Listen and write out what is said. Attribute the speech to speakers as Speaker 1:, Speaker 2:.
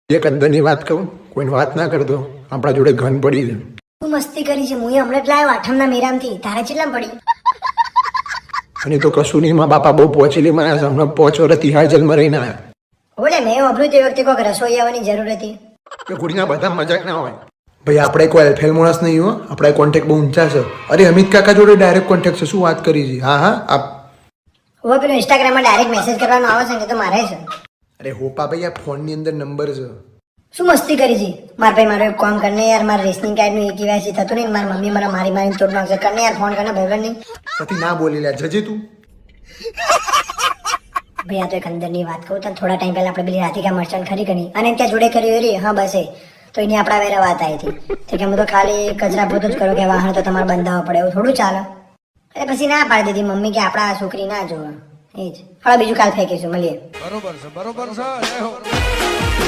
Speaker 1: એક અંદરની વાત કહું, કોઈને વાત ના કરતો, આપણા જોડે ઘન પડી છે.
Speaker 2: તું મસ્તી કરી છે. હું હમણાં જ લાવ્યો આઠમના મેરામથી. તારા કેટલા પડી?
Speaker 1: અને તો કશું નહીં, મારા બાપા બહુ પહોંચેલી મને હમણાં 5 વર્ષ તિહાર જેલમાં રહીને આવ્યા.
Speaker 2: ઓલે મેં વાપર્યું તે વખતે કોઈક રસોઈ આવવાની જરૂર હતી.
Speaker 1: કે ગુડીના બધા મજાક ના હોય. ભાઈ આપણે કોઈ એલફેલ માણસ નહીં હો, આપણા કોન્ટેક્ટ બહુ ઊંચા છે. અરે અમિત કાકા જોડે ડાયરેક્ટ કોન્ટેક્ટ છે. શું વાત કરી છે? હા હા આપ.
Speaker 2: હવે પેલું ઇન્સ્ટાગ્રામમાં ડાયરેક્ટ મેસેજ કરવાનો આવે છે ને, તો મારે છે.
Speaker 1: અરે હોપા ભાઈ, આ ફોનની અંદર નંબર છે.
Speaker 2: શું મસ્તી કરી છે? મારા ભાઈ મારો એક કામ કરને યાર, મારા રેશનિંગ કાર્ડનું એ કેવાયસી થતું નહીં. મારી મમ્મી મને મારી તોડ નાખશે. કરને યાર ફોન કરને ભાઈ નહીં.
Speaker 1: પછી ના બોલી લે જજે તું.
Speaker 2: ભાઈ આ તો એક અંદરની વાત કહું તને. થોડા ટાઈમ પહેલા આપણે પેલી રાધિકા મર્ચન્ટ ખરી કરી અને ત્યાં જોડે કરી રે. હા બસ તો એની આપણા વેરા વાત આવી હતી. તો કે હું તો ખાલી કચરા પોતું જ કરું કે વાહન તો તમારે બંધાવવા પડે, એવું થોડું ચાલે. એટલે પછી ના પાડી દીધી મમ્મી કે આપણા છોકરી ના જોવા. એ જ હવે બીજું કાલ ફેંકીશું. મળીએ.
Speaker 3: બરોબર છે.